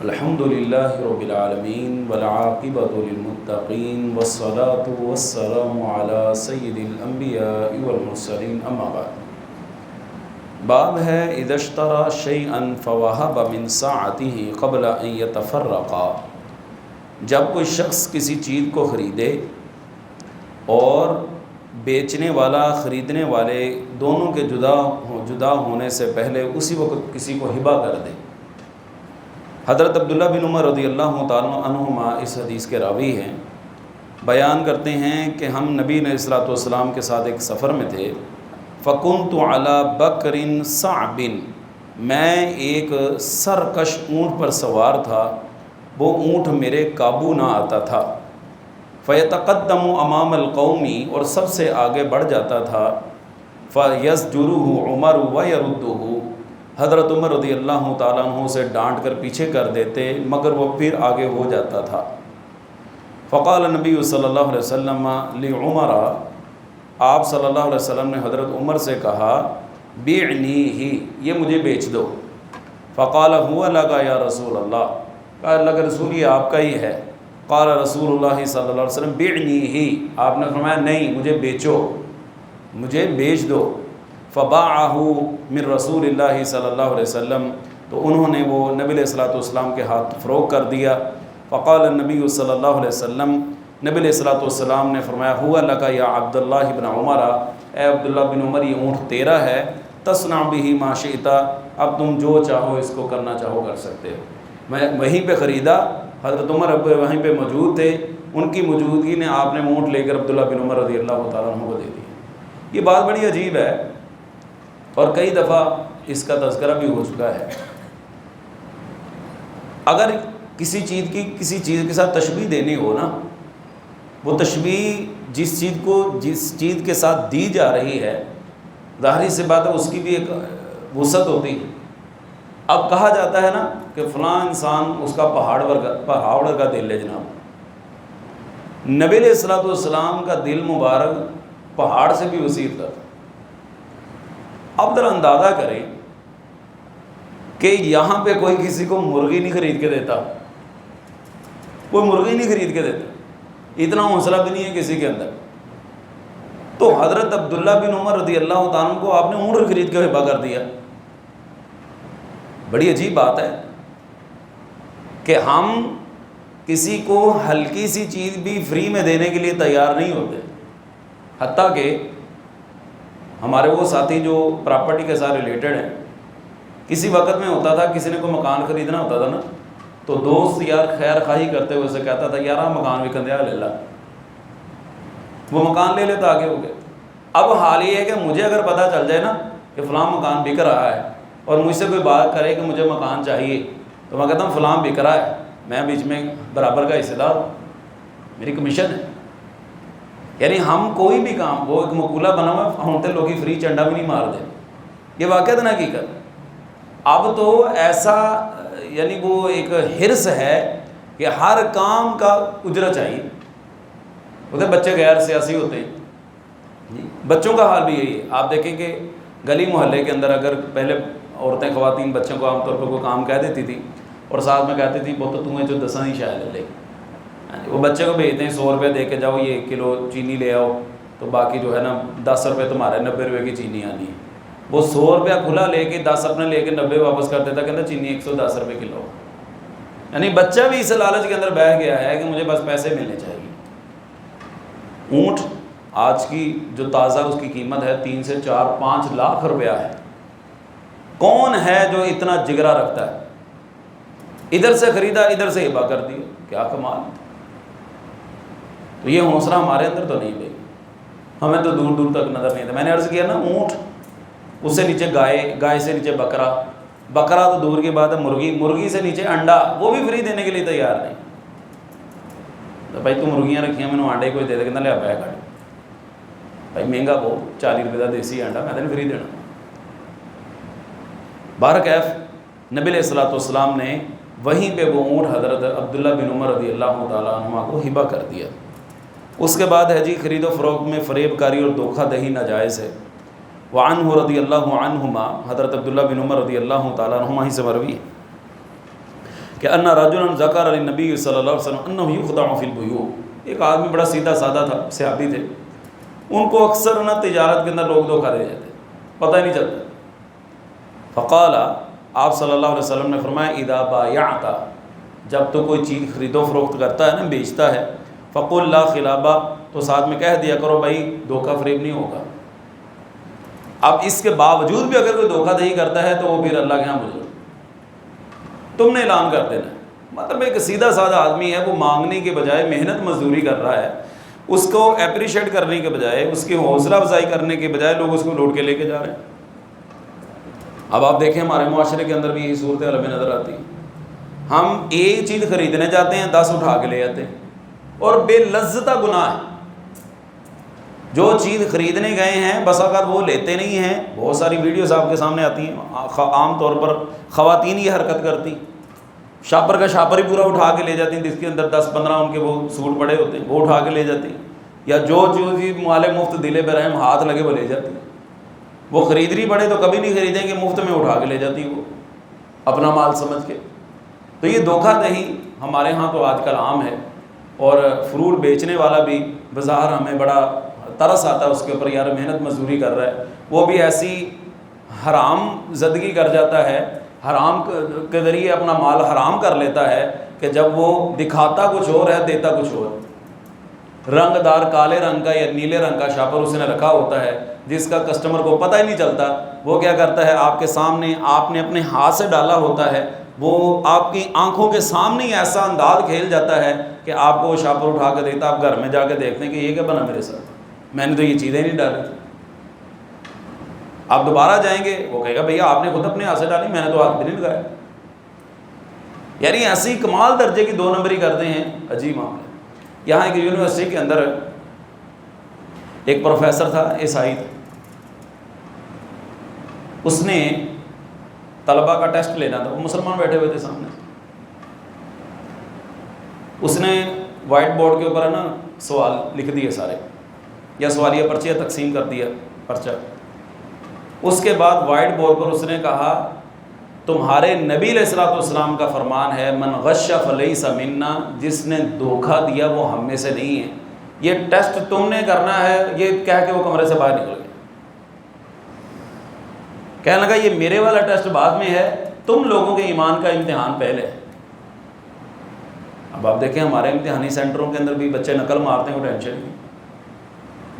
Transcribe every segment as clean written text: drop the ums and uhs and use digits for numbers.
الحمد للہ رب العالمین والعاقبۃ للمتقین والصلاة والسلام علی سید الانبیاء والمرسلین اما بعد۔ باب ہے اذا اشترى شیئا فوهب من ساعته قبل ان يتفرقا، جب کوئی شخص کسی چیز کو خریدے اور بیچنے والا خریدنے والے دونوں کے جدا ہونے سے پہلے اسی وقت کسی کو ہبہ کر دے۔ حضرت عبداللہ بن عمر رضی اللہ تعالیٰ عنہما اس حدیث کے راوی ہیں، بیان کرتے ہیں کہ ہم نبی علیہ الصلوۃ والسلام کے ساتھ ایک سفر میں تھے۔ فَكُنْتُ عَلَى بَكْرٍ صَعْبٍ، میں ایک سرکش اونٹ پر سوار تھا، وہ اونٹ میرے قابو نہ آتا تھا۔ فَيَتَقَدَّمُ أَمَامَ الْقَوْمِ، اور سب سے آگے بڑھ جاتا تھا۔ فَيَزْجُرُهُ عُمَرُ وَيَرُدُّهُ، حضرت عمر رضی اللہ تعالیٰ عنہ سے ڈانٹ کر پیچھے کر دیتے مگر وہ پھر آگے ہو جاتا تھا۔ فقال نبی صلی اللہ علیہ وسلم لعمر، آپ صلی اللہ علیہ وسلم نے حضرت عمر سے کہا بیعنیہ، یہ مجھے بیچ دو۔ فقال هو لک یا رسول اللہ، کہا اللہ کے رسول یہ آپ کا ہی ہے۔ قال رسول اللہ صلی اللہ علیہ وسلم بیعنیہ، آپ نے فرمایا نہیں مجھے بیچو، مجھے بیچ دو۔ فباعہ من رسول اللہ صلی اللہ علیہ وسلم، تو انہوں نے وہ نبی علیہ الصلوۃ والسلام کے ہاتھ فروخت کر دیا۔ فقال النبی صلی اللہ علیہ وسلم، نبی علیہ الصلوۃ والسلام نے فرمایا هو لک یا عبداللہ بن عمر، اے عبداللہ بن عمر یہ اونٹ تیرا ہے، تصنع به ما شئت، اب تم جو چاہو اس کو کرنا چاہو کر سکتے ہو۔ میں وہیں پہ خریدا، حضرت عمر وہیں پہ موجود تھے، ان کی موجودگی نے آپ نے اونٹ لے کر عبداللہ بن عمر رضی اللہ تعالیٰ عنہ کو دے دی۔ یہ بات بڑی عجیب ہے اور کئی دفعہ اس کا تذکرہ بھی ہو چکا ہے۔ اگر کسی چیز کے ساتھ تشبیہ دینی ہو نا، وہ تشبیہ جس چیز کے ساتھ دی جا رہی ہے، ظاہری سی بات ہے اس کی بھی ایک وسعت ہوتی ہے۔ اب کہا جاتا ہے نا کہ فلاں انسان اس کا پہاڑ کا دل ہے جناب، نبی علیہ الصلوۃ والسلام کا دل مبارک پہاڑ سے بھی وسیع تھا۔ اب ذرا اندازہ کریں کہ یہاں پہ کوئی کسی کو مرغی نہیں خرید کے دیتا، کوئی مرغی نہیں خرید کے دیتا، اتنا حوصلہ بھی نہیں ہے کسی کے اندر۔ تو حضرت عبداللہ بن عمر رضی اللہ تعالیٰ عنہ کو آپ نے اونٹ خرید کے ہبہ کر دیا۔ بڑی عجیب بات ہے کہ ہم کسی کو ہلکی سی چیز بھی فری میں دینے کے لیے تیار نہیں ہوتے، حتیٰ کہ ہمارے وہ ساتھی جو پراپرٹی کے ساتھ ریلیٹڈ ہیں، کسی وقت میں ہوتا تھا کسی نے کوئی مکان خریدنا ہوتا تھا نا، تو دوست یار خیر خواہی کرتے ہوئے سے کہتا تھا یار مکان بھی کندیا لے لا، وہ مکان لے لیتا آگے ہو گیا۔ اب حال یہ ہے کہ مجھے اگر پتہ چل جائے نا کہ فلاں مکان بک رہا ہے اور مجھ سے کوئی بات کرے کہ مجھے مکان چاہیے، تو میں کہتا ہوں فلاں بک رہا ہے، میں بیچ میں برابر کا حصہ دار ہوں، میری کمیشن ہے۔ یعنی ہم کوئی بھی کام، وہ ایک مقولہ بنا ہوا ہے ہونتے لوگی فری چنڈا بھی نہیں مار دے، یہ واقعہ نا حقیقت۔ اب تو ایسا یعنی وہ ایک حرص ہے کہ ہر کام کا اجرت چاہیے۔ ہوتے بچے غیر سیاسی ہوتے ہیں، بچوں کا حال بھی یہی ہے۔ آپ دیکھیں کہ گلی محلے کے اندر اگر پہلے عورتیں خواتین بچوں کو عام طور پر کوئی کام کہہ دیتی تھی اور ساتھ میں کہتی تھی وہ تو تمہیں جو 10 ہی شاید لے لے، وہ بچے کو بھیجتے ہیں 100 روپے دے کے جاؤ یہ 1 کلو چینی لے آؤ، تو باقی جو ہے نا 10 روپے تمہارے، 90 روپے کی چینی آنی ہے۔ وہ 100 روپیہ کھلا لے کے 10 اپنے لے کے 90 واپس کر دیتا، کہتا چینی 110 روپے کلو۔ یعنی بچہ بھی اس لالچ کے اندر بہہ گیا ہے کہ مجھے بس پیسے ملنے چاہیے۔ اونٹ آج کی جو تازہ اس کی قیمت ہے 3 سے 4 5 لاکھ روپیہ ہے۔ کون ہے جو اتنا جگرا رکھتا ہے؟ ادھر سے خریدا ادھر سے ہبہ کر دیا، کیا کمال۔ تو یہ حوصلہ ہمارے اندر تو نہیں بھائی، ہمیں تو دور دور تک نظر نہیں تھا۔ میں نے عرض کیا نا اونٹ، اس سے نیچے گائے، گائے سے نیچے بکرا، بکرا تو دور کی بات ہے، مرغی، مرغی سے نیچے انڈا، وہ بھی فری دینے کے لیے تیار نہیں۔ تو بھائی تو مرغیاں رکھی ہیں، میں نے انڈے کوئی دے دے، کہنا لیا پایا کھڑ بھائی مہنگا بہت 40 روپے کا دیسی انڈا، میں تو نہیں فری دینا۔ بہرکیف نبی علیہ الصلوۃ والسلام نے وہیں پہ وہ اونٹ حضرت عبداللہ بن عمر رضی اللہ تعالیٰ عنہ کو ہبہ کر دیا۔ اس کے بعد ہے جی خرید و فروخت میں فریب کاری اور دھوکہ دہی ناجائز ہے۔ وعنہ رضی اللہ عنہما، حضرت عبداللہ بن عمر رضی اللہ تعالیٰ عنہما ہی سے مروی ہے کہ ان رجلا ذکر للنبی صلی اللہ علیہ وسلم انه یخدع فی البیوع، ایک آدمی بڑا سیدھا سادہ تھا، صحابی تھے، ان کو اکثر نا تجارت کے اندر لوگ دھوکہ دے جاتے، پتہ ہی نہیں چلتا۔ فقال، آپ صلی اللہ علیہ وسلم نے فرمایا اذا بایعت، جب تو کوئی چیز خرید و فروخت کرتا ہے نا، بیچتا ہے، فقل لا خلابہ، تو ساتھ میں کہہ دیا کرو بھائی دھوکہ فریب نہیں ہوگا۔ اب اس کے باوجود بھی اگر کوئی دھوکہ دہی کرتا ہے تو وہ پھر اللہ کے ہاں مجرم، تم نے اعلان کر دینا ہے۔ مطلب ایک سیدھا سادہ آدمی ہے، وہ مانگنے کے بجائے محنت مزدوری کر رہا ہے، اس کو اپریشیٹ کرنے کے بجائے، اس کی حوصلہ افزائی کرنے کے بجائے لوگ اس کو لوٹ کے لے کے جا رہے ہیں۔ اب آپ دیکھیں ہمارے معاشرے کے اندر بھی یہی صورتحال ہمیں نظر آتی ہے، ہم ایک چیز خریدنے جاتے ہیں 10 اٹھا کے لے جاتے ہیں، اور بے لذتہ گناہ ہے، جو چیز خریدنے گئے ہیں بس اگر وہ لیتے نہیں ہیں۔ بہت ساری ویڈیوز آپ کے سامنے آتی ہیں، عام طور پر خواتین یہ حرکت کرتی، شاپر کا شاپر ہی پورا اٹھا کے لے جاتی ہیں، جس کے اندر 10-15 ان کے وہ سوٹ پڑے ہوتے ہیں، وہ اٹھا کے لے جاتی ہیں، یا جو مال مفت دل برہم ہاتھ لگے وہ لے جاتی ہیں۔ وہ خریدنی پڑے تو کبھی نہیں خریدیں گے، مفت میں اٹھا کے لے جاتی وہ اپنا مال سمجھ کے۔ تو یہ دھوکہ دہی ہمارے ہاں تو آج کل عام ہے، اور فروٹ بیچنے والا بھی بظاہر ہمیں بڑا ترس آتا ہے اس کے اوپر، یار محنت مزدوری کر رہا ہے، وہ بھی ایسی حرام زدگی کر جاتا ہے، حرام کے ذریعے اپنا مال حرام کر لیتا ہے، کہ جب وہ دکھاتا کچھ اور ہے دیتا کچھ اور۔ رنگ دار کالے رنگ کا یا نیلے رنگ کا شاپر اس نے رکھا ہوتا ہے، جس کا کسٹمر کو پتہ ہی نہیں چلتا، وہ کیا کرتا ہے آپ کے سامنے، آپ نے اپنے ہاتھ سے ڈالا ہوتا ہے، وہ آپ کی آنکھوں کے سامنے ہی ایسا انداز کھیل جاتا ہے کہ آپ کو وہ شاپر اٹھا کے دیتا، آپ گھر میں جا کے دیکھتے ہیں کہ یہ کیا بنا میرے ساتھ، میں نے تو یہ چیزیں نہیں ڈالی تھی۔ آپ دوبارہ جائیں گے، وہ کہے گا بھیا آپ نے خود اپنے ہاتھ سے ڈالی، میں نے تو ہاتھ بھی نہیں لگایا۔ یعنی ایسی کمال درجے کی 2 نمبری کرتے ہیں، عجیب معاملہ۔ یہاں ایک یونیورسٹی کے اندر ایک پروفیسر تھا، عیسائی تھا، اس نے طلباء کا ٹیسٹ لینا تھا، وہ مسلمان بیٹھے ہوئے تھے سامنے، اس نے وائٹ بورڈ کے اوپر ہے نا سوال لکھ دیے سارے، یا سوالیہ پرچیاں تقسیم کر دیا پرچہ۔ اس کے بعد وائٹ بورڈ پر اس نے کہا تمہارے نبی علیہ الصلوۃ والسلام کا فرمان ہے من غش فلیس منا، جس نے دھوکہ دیا وہ ہم میں سے نہیں ہے، یہ ٹیسٹ تم نے کرنا ہے، یہ کہہ کے وہ کمرے سے باہر نکل گیا۔ کہنے لگا یہ میرے والا ٹیسٹ بعد میں ہے، تم لوگوں کے ایمان کا امتحان پہلے ہے۔ اب آپ دیکھیں ہمارے امتحانی سینٹروں کے اندر بھی بچے نقل مارتے ہیں، وہ ٹینشن نہیں،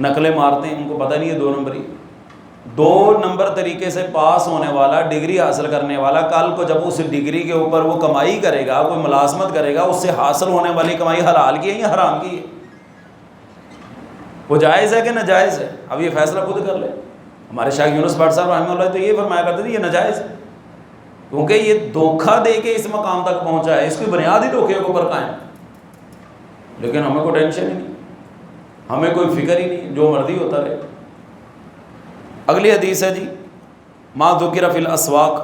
نقلیں مارتے ہیں، ان کو پتہ نہیں ہے 2 نمبری۔ 2 نمبر طریقے سے پاس ہونے والا، ڈگری حاصل کرنے والا، کل کو جب اس ڈگری کے اوپر وہ کمائی کرے گا، کوئی ملازمت کرے گا، اس سے حاصل ہونے والی کمائی حلال کی ہے یا حرام کی ہے، وہ جائز ہے کہ ناجائز ہے، اب یہ فیصلہ خود کر لے۔ ہمارے شیخ یونس بٹ صاحب رحمہ اللہ تو یہ فرمایا کرتے تھے یہ ناجائز ہے، کیونکہ یہ دھوکہ دے کے اس مقام تک پہنچا ہے، اس کی بنیاد ہی دھوکے کے اوپر قائم۔ لیکن ہمیں کوئی ٹینشن ہی نہیں، ہمیں کوئی فکر ہی نہیں، جو مرضی ہوتا رہے۔ اگلی حدیث ہے جی، ما ذکر فی الاسواق،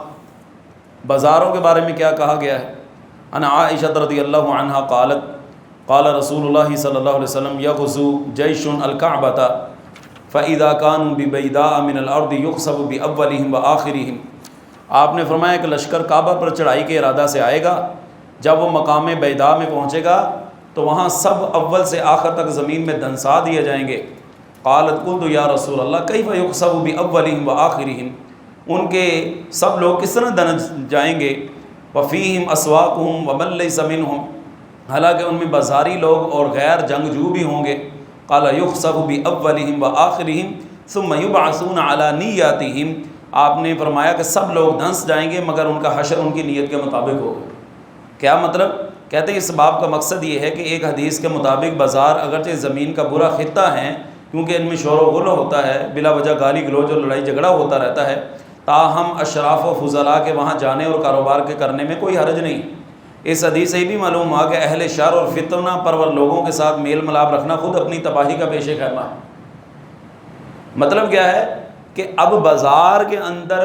بازاروں کے بارے میں کیا کہا گیا ہے۔ ان عائشہ رضی اللہ عنہا قالت قال رسول اللہ صلی اللہ علیہ وسلم یغزو جیش الکعبۃ فاذا كانوا ببیداء من الارض یخسف باولهم وآخرهم، آپ نے فرمایا کہ لشکر کعبہ پر چڑھائی کے ارادہ سے آئے گا، جب وہ مقام بیداء میں پہنچے گا تو وہاں سب اول سے آخر تک زمین میں دھنسا دیے جائیں گے۔ قالت قلت یا رسول اللہ کیف یخسف باولهم وآخرهم، ان کے سب لوگ کس طرح دھنس جائیں گے، وفیہم اسواقہم ومن لیس منہم، حالانکہ ان میں بازاری لوگ اور غیر جنگجو بھی ہوں گے۔ قال یخسف باولهم وآخرهم ثم یبعثون علی نیاتہم، آپ نے فرمایا کہ سب لوگ دھنس جائیں گے مگر ان کا حشر ان کی نیت کے مطابق ہوگا۔ کیا مطلب؟ کہتے ہیں اس باب کا مقصد یہ ہے کہ ایک حدیث کے مطابق بازار اگرچہ زمین کا برا خطہ ہیں، کیونکہ ان میں شور و غل ہوتا ہے، بلا وجہ گالی گلوچ اور لڑائی جھگڑا ہوتا رہتا ہے، تاہم اشراف و فضلاء کے وہاں جانے اور کاروبار کے کرنے میں کوئی حرج نہیں۔ اس حدیث سے یہ بھی معلوم ہوا کہ اہل شر اور فتنہ پرور لوگوں کے ساتھ میل ملاپ رکھنا خود اپنی تباہی کا پیشے کرنا ہے۔ مطلب کیا ہے کہ اب بازار کے اندر،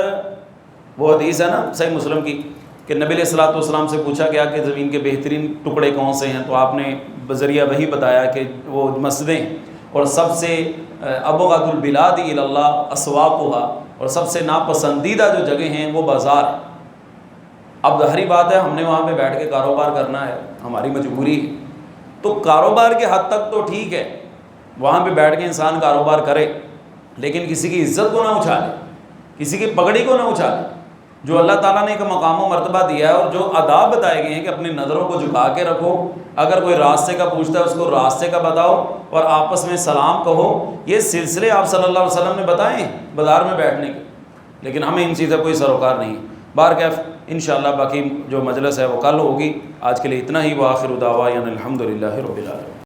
وہ حدیث ہے نا صحیح مسلم کی کہ نبی علیہ الصلوۃ والسلام سے پوچھا گیا کہ زمین کے بہترین ٹکڑے کون سے ہیں، تو آپ نے بذریعہ وہی بتایا کہ وہ مسجدیں، اور سب سے ابغض البلاد الی اللہ اسواقها، اور سب سے ناپسندیدہ جو جگہ ہیں وہ بازار ہیں۔ اب ظاہری بات ہے ہم نے وہاں پہ بیٹھ کے کاروبار کرنا ہے، ہماری مجبوری ہے، تو کاروبار کے حد تک تو ٹھیک ہے، وہاں پہ بیٹھ کے انسان کاروبار کرے، لیکن کسی کی عزت کو نہ اچھالے، کسی کی پگڑی کو نہ اچھالے۔ جو اللہ تعالیٰ نے ایک مقام و مرتبہ دیا ہے اور جو آداب بتائے گئے ہیں کہ اپنی نظروں کو جھکا کے رکھو، اگر کوئی راستے کا پوچھتا ہے اس کو راستے کا بتاؤ اور آپس میں سلام کہو، یہ سلسلے آپ صلی اللہ علیہ وسلم نے بتائے ہیں بازار میں بیٹھنے کے، لیکن ہمیں ان چیزیں کوئی سروکار نہیں ہے۔ بہرکیف انشاءاللہ باقی جو مجلس ہے وہ کل ہوگی، آج کے لیے اتنا ہی، وآخر دعوانا الحمدللہ رب العالمین۔